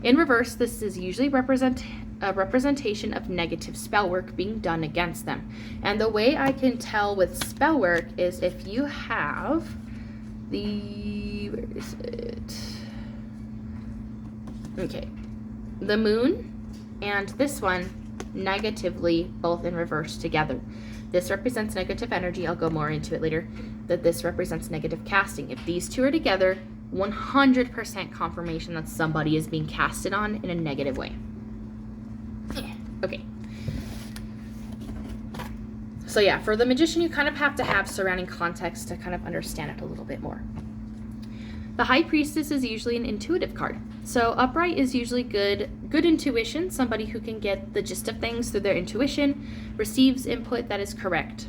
In reverse, this is usually a representation of negative spell work being done against them. And the way I can tell with spell work is if you have where is it? Okay, the Moon and this one negatively, both in reverse together. This represents negative energy. I'll go more into it later. That this represents negative casting. If these 2 are together, 100% confirmation that somebody is being casted on in a negative way. Okay. So yeah, for the Magician, you kind of have to have surrounding context to kind of understand it a little bit more. The High Priestess is usually an intuitive card. So upright is usually good intuition, somebody who can get the gist of things through their intuition, receives input that is correct.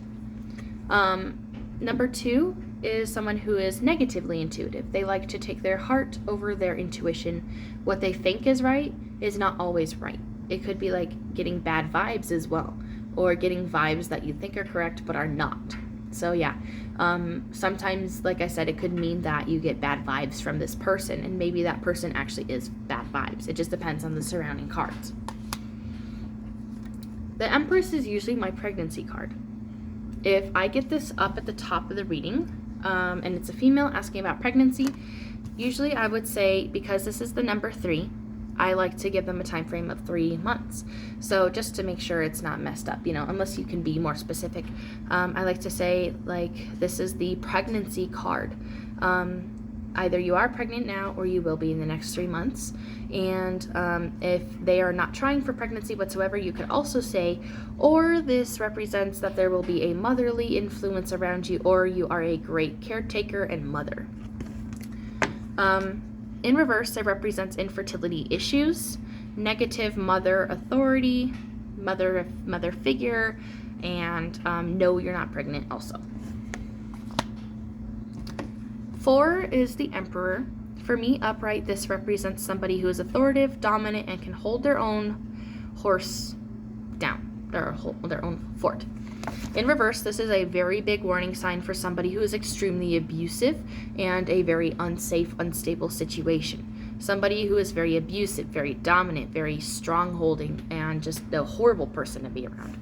Number 2 is someone who is negatively intuitive. They like to take their heart over their intuition. What they think is right is not always right. It could be like getting bad vibes as well, or getting vibes that you think are correct but are not. So yeah, sometimes, like I said, it could mean that you get bad vibes from this person, and maybe that person actually is bad vibes. It just depends on the surrounding cards. The Empress is usually my pregnancy card. If I get this up at the top of the reading, and it's a female asking about pregnancy, usually I would say, because this is the number 3, I like to give them a time frame of 3 months. So just to make sure it's not messed up, unless you can be more specific. I like to say, like, this is the pregnancy card. Either you are pregnant now or you will be in the next 3 months. And if they are not trying for pregnancy whatsoever, you could also say, or this represents that there will be a motherly influence around you, or you are a great caretaker and mother. In reverse, it represents infertility issues, negative mother authority, mother figure, and no, you're not pregnant also. 4 is the Emperor. For me, upright, this represents somebody who is authoritative, dominant, and can hold their own horse down, their own fort. In reverse, this is a very big warning sign for somebody who is extremely abusive and a very unsafe, unstable situation. Somebody who is very abusive, very dominant, very strong-holding, and just a horrible person to be around.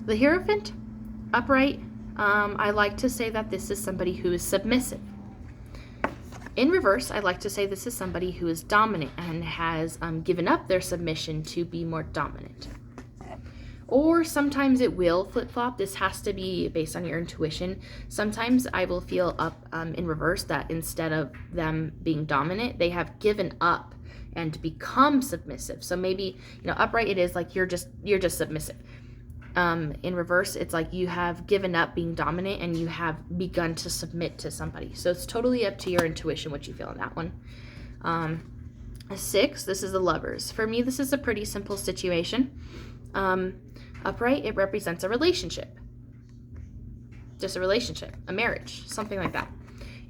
The Hierophant, upright, I like to say that this is somebody who is submissive. In reverse, I like to say this is somebody who is dominant and has given up their submission to be more dominant. Or sometimes it will flip-flop. This has to be based on your intuition. Sometimes I will feel up in reverse that instead of them being dominant, they have given up and become submissive. So maybe, upright it is like you're just submissive. In reverse, it's like you have given up being dominant and you have begun to submit to somebody. So it's totally up to your intuition what you feel in that one. 6, this is the Lovers. For me, this is a pretty simple situation. Upright, it represents a relationship. Just a relationship, a marriage, something like that.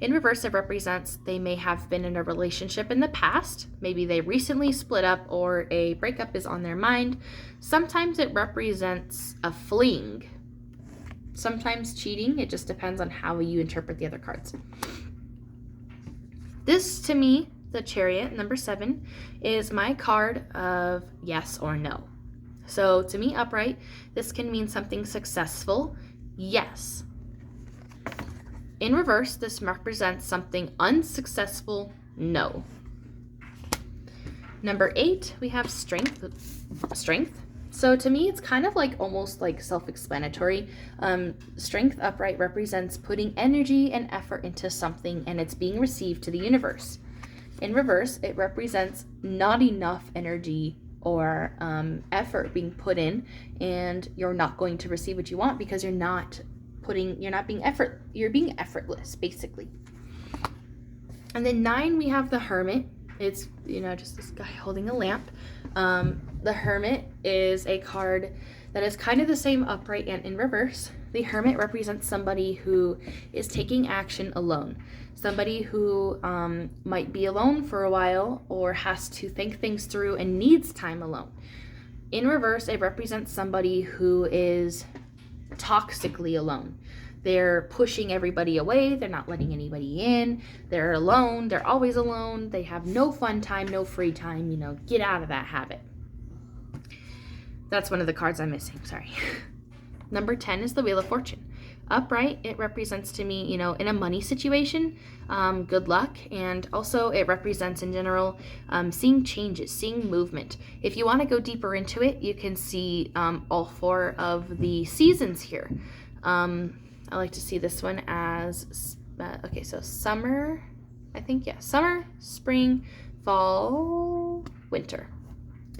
In reverse, it represents they may have been in a relationship in the past. Maybe they recently split up or a breakup is on their mind. Sometimes it represents a fling. Sometimes cheating. It just depends on how you interpret the other cards. This, to me, the Chariot, number 7, is my card of yes or no. So to me, upright, this can mean something successful. Yes. In reverse, this represents something unsuccessful. No. Number 8, we have strength. So to me, it's kind of like almost like self-explanatory. Strength upright represents putting energy and effort into something and it's being received to the universe. In reverse, it represents not enough energy or effort being put in and you're not going to receive what you want because you're being effortless, basically. And then 9, we have the Hermit. It's, just this guy holding a lamp. The Hermit is a card that is kind of the same upright and in reverse. The Hermit represents somebody who is taking action alone. Somebody who might be alone for a while or has to think things through and needs time alone. In reverse, it represents somebody who is toxically alone. They're pushing everybody away. They're not letting anybody in. They're alone. They're always alone. They have no fun time, no free time. Get out of that habit. That's one of the cards I'm missing. Sorry. Number 10 is the Wheel of Fortune. Upright, it represents to me, in a money situation, good luck. And also it represents in general, seeing changes, seeing movement. If you want to go deeper into it, you can see all 4 of the seasons here. I like to see this one as, so summer, summer, spring, fall, winter.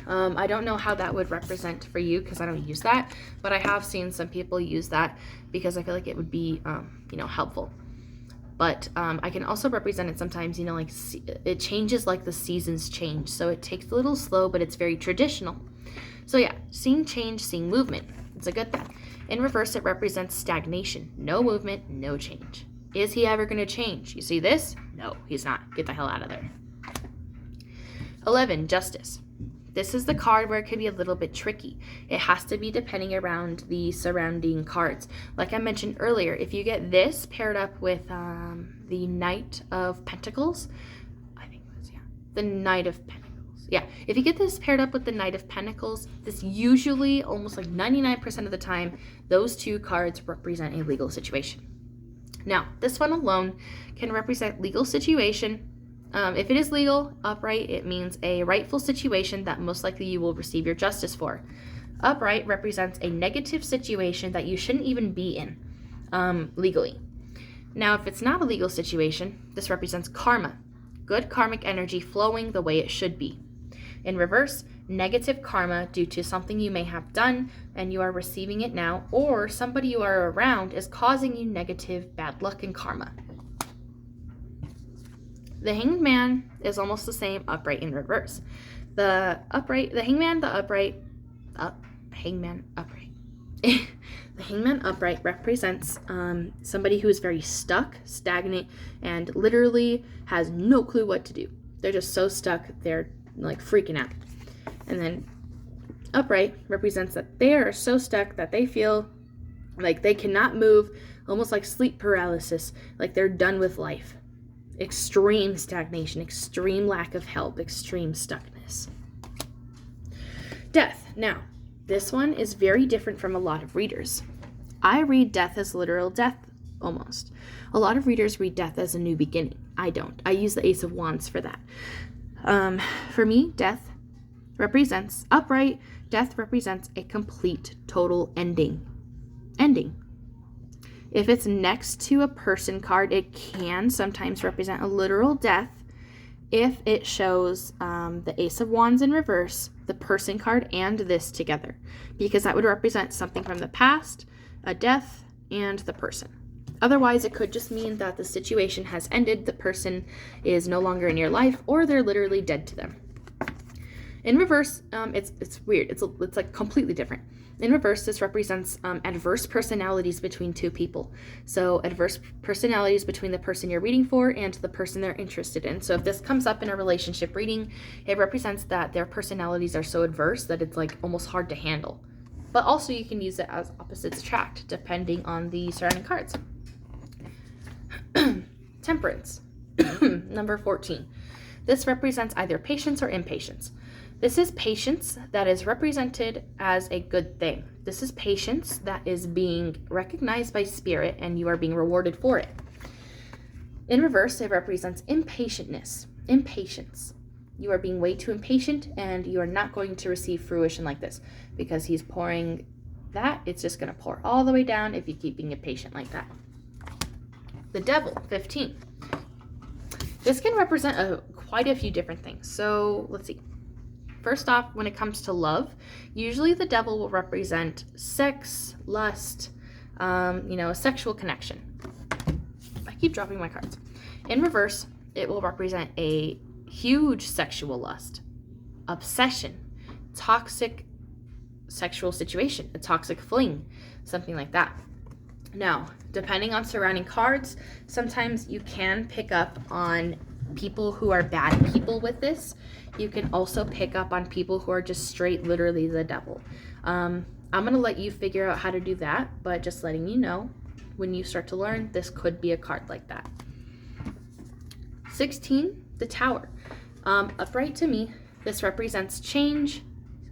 I don't know how that would represent for you because I don't use that, but I have seen some people use that because I feel like it would be, helpful. But I can also represent it sometimes, it changes like the seasons change. So it takes a little slow, but it's very traditional. So yeah, seeing change, seeing movement. It's a good thing. In reverse, it represents stagnation. No movement, no change. Is he ever going to change? You see this? No, he's not. Get the hell out of there. 11, Justice. This is the card where it could be a little bit tricky. It has to be depending around the surrounding cards. Like I mentioned earlier, if you get this paired up with the Knight of Pentacles, the Knight of Pentacles. Yeah, if you get this paired up with the Knight of Pentacles, this usually, almost like 99% of the time, those 2 cards represent a legal situation. Now, this one alone can represent legal situation. If it is legal, upright, it means a rightful situation that most likely you will receive your justice for. Upright represents a negative situation that you shouldn't even be in legally. Now, if it's not a legal situation, this represents karma, good karmic energy flowing the way it should be. In reverse, negative karma due to something you may have done and you are receiving it now, or somebody you are around is causing you negative bad luck and karma. The Hanged Man is almost the same, upright and reverse. The Hangman upright represents somebody who is very stuck, stagnant, and literally has no clue what to do. They're just so stuck, they're like freaking out. And then upright represents that they are so stuck that they feel like they cannot move, almost like sleep paralysis, like they're done with life. Extreme stagnation, extreme lack of help, extreme stuckness. Death. Now, this one is very different from a lot of readers. I read death as literal death, almost. A lot of readers read death as a new beginning. I don't. I use the Ace of Wands for that. For me, death represents upright. Death represents a complete, total ending. If it's next to a person card, it can sometimes represent a literal death. if it shows the Ace of Wands in reverse, the Person card, and this together, because that would represent something from the past, a death, and the person. Otherwise, it could just mean that the situation has ended, the person is no longer in your life, or they're literally dead to them. In reverse, it's weird. It's like completely different. In reverse, this represents adverse personalities between two people. So adverse personalities between the person you're reading for and the person they're interested in. So if this comes up in a relationship reading, it represents that their personalities are so adverse that it's like almost hard to handle. But also you can use it as opposites attract, depending on the surrounding cards. Temperance, number 14. This represents either patience or impatience. This is patience that is represented as a good thing. This is patience that is being recognized by spirit and you are being rewarded for it. In reverse, it represents impatience. You are being way too impatient and you are not going to receive fruition like this because he's pouring that. It's just going to pour all the way down if you keep being impatient like that. The Devil, 15. This can represent quite a few different things. So let's see. First off, when it comes to love, usually the Devil will represent sex, lust, a sexual connection. I keep dropping my cards. In reverse, it will represent a huge sexual lust, obsession, toxic sexual situation, a toxic fling, something like that. Now, depending on surrounding cards, sometimes you can pick up on people who are bad people with this. You can also pick up on people who are just straight literally the devil. I'm going to let you figure out how to do that, but just letting you know, when you start to learn, this could be a card like that. 16, the Tower. Upright to me, this represents change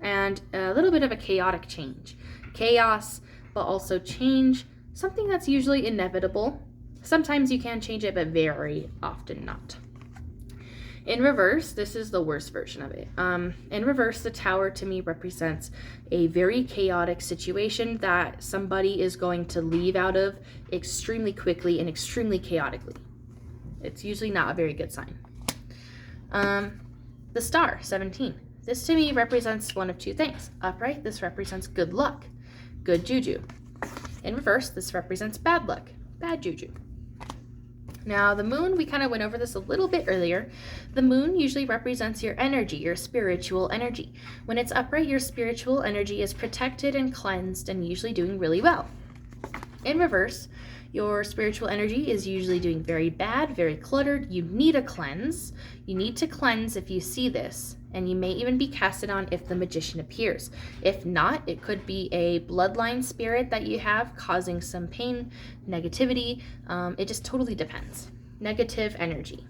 and a little bit of a chaotic change. Chaos, but also change, something that's usually inevitable. Sometimes you can change it, but very often not. In reverse, this is the worst version of it. In reverse, the Tower to me represents a very chaotic situation that somebody is going to leave out of extremely quickly and extremely chaotically. It's usually not a very good sign. The Star, 17. This to me represents one of two things. Upright, this represents good luck, good juju. In reverse, this represents bad luck, bad juju. Now, the Moon, we kind of went over this a little bit earlier. The Moon usually represents your energy, your spiritual energy. When it's upright, your spiritual energy is protected and cleansed and usually doing really well. In reverse, your spiritual energy is usually doing very bad, very cluttered. You need a cleanse. You need to cleanse if you see this, and you may even be casted on if the Magician appears. If not, it could be a bloodline spirit that you have causing some pain, negativity. It just totally depends. Negative energy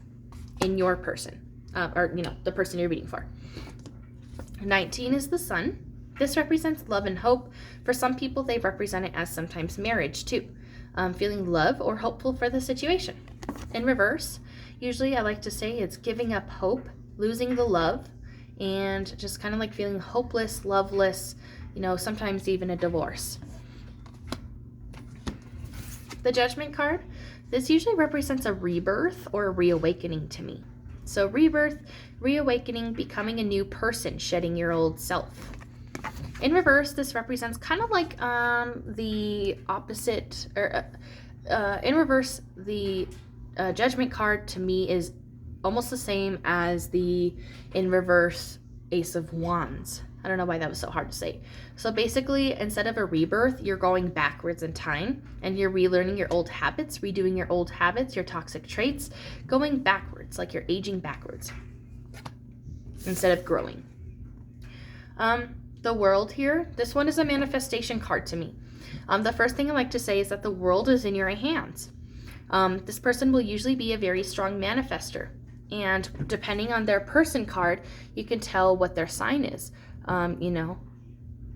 in your person, or the person you're reading for. 19 is the Sun. This represents love and hope. For some people, they represent it as sometimes marriage too. Feeling love or hopeful for the situation. In reverse, usually I like to say it's giving up hope, losing the love, and just kind of like feeling hopeless, loveless, sometimes even a divorce. The Judgment card, this usually represents a rebirth or a reawakening to me. So rebirth, reawakening, becoming a new person, shedding your old self. In reverse, this represents kind of like the opposite, or in reverse, the Judgment card to me is almost the same as the in reverse Ace of Wands. I don't know why that was so hard to say. So basically, instead of a rebirth, you're going backwards in time and you're relearning your old habits, redoing your old habits, your toxic traits, going backwards, like you're aging backwards instead of growing. The World here, this one is a manifestation card to me. The first thing I like to say is that the world is in your hands. This person will usually be a very strong manifester. And depending on their person card, you can tell what their sign is.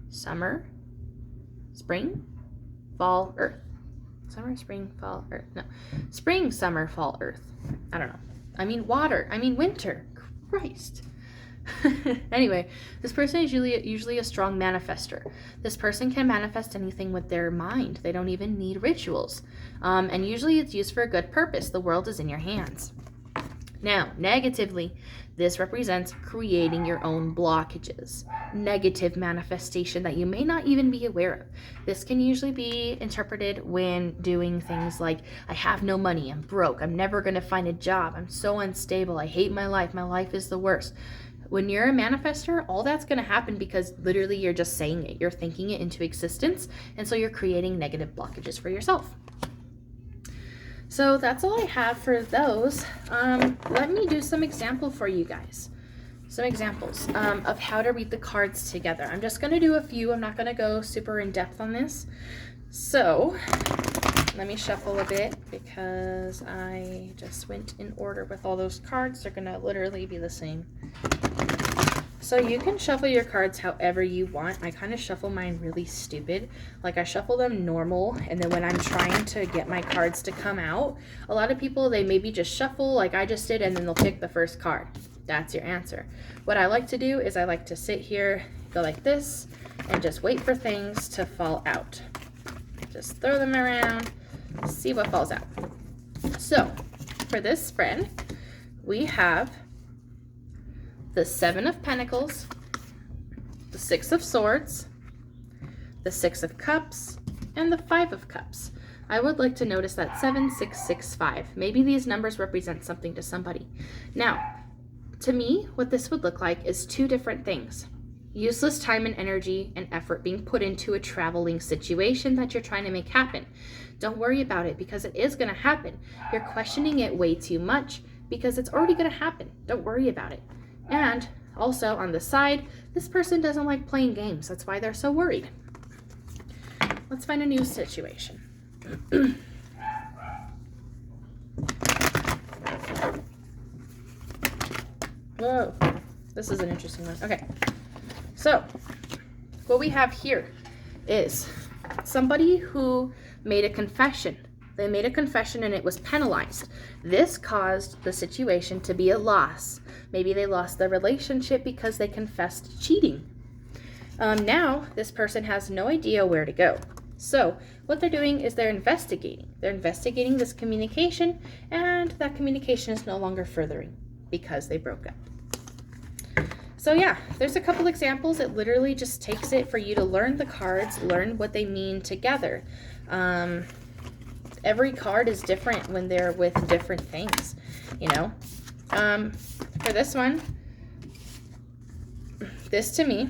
Summer, spring, fall, earth. Summer, spring, fall, earth. No. Spring, summer, fall, earth. I don't know. I mean water. I mean winter. Christ. Anyway, this person is usually a strong manifester. This person can manifest anything with their mind. They don't even need rituals. And usually it's used for a good purpose. The world is in your hands. Now, negatively, this represents creating your own blockages, negative manifestation that you may not even be aware of. This can usually be interpreted when doing things like, I have no money, I'm broke, I'm never going to find a job, I'm so unstable, I hate my life is the worst. When you're a manifester, all that's going to happen because literally you're just saying it, you're thinking it into existence, and so you're creating negative blockages for yourself. So that's all I have for those. Let me do some example for you guys. Some examples of how to read the cards together. I'm just going to do a few. I'm not going to go super in depth on this. So let me shuffle a bit because I just went in order with all those cards. They're going to literally be the same. So you can shuffle your cards however you want. I kind of shuffle mine really stupid. Like I shuffle them normal, and then when I'm trying to get my cards to come out, a lot of people, they maybe just shuffle like I just did, and then they'll pick the first card. That's your answer. What I like to do is I like to sit here, go like this, and just wait for things to fall out. Just throw them around, see what falls out. So for this spread, we have the 7 of Pentacles, the 6 of Swords, the 6 of Cups, and the 5 of Cups. I would like to notice that 7, 6, 6, 5. Maybe these numbers represent something to somebody. Now, to me, what this would look like is 2 different things. Useless time and energy and effort being put into a traveling situation that you're trying to make happen. Don't worry about it because it is going to happen. You're questioning it way too much because it's already going to happen. Don't worry about it. And also on the side, this person doesn't like playing games. That's why they're so worried. Let's find a new situation. Whoa, this is an interesting one. Okay, so what we have here is somebody who made a confession. They made a confession and it was penalized. This caused the situation to be a loss. Maybe they lost their relationship because they confessed cheating. Now, this person has no idea where to go. So what they're doing is they're investigating. They're investigating this communication, and that communication is no longer furthering because they broke up. So yeah, there's a couple examples. It literally just takes it for you to learn the cards, learn what they mean together. Every card is different when they're with different things, you know. For this one, this to me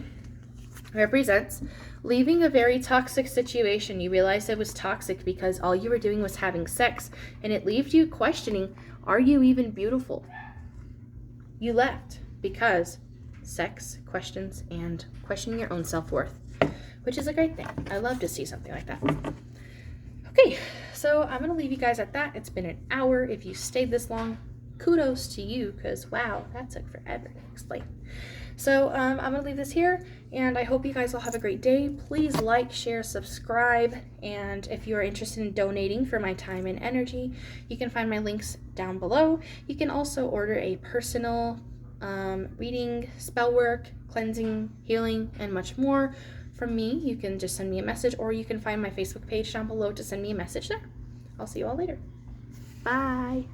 represents leaving a very toxic situation. You realize it was toxic because all you were doing was having sex, and it leaves you questioning, are you even beautiful? You left because sex, questions, and questioning your own self-worth, which is a great thing. I love to see something like that. Okay, so I'm going to leave you guys at that. It's been an hour. If you stayed this long, kudos to you, because wow, that took forever to explain. So I'm going to leave this here, and I hope you guys will have a great day. Please like, share, subscribe, and if you are interested in donating for my time and energy, you can find my links down below. You can also order a personal reading, spell work, cleansing, healing, and much more from me. You can just send me a message, or you can find my Facebook page down below to send me a message there. I'll see you all later. Bye.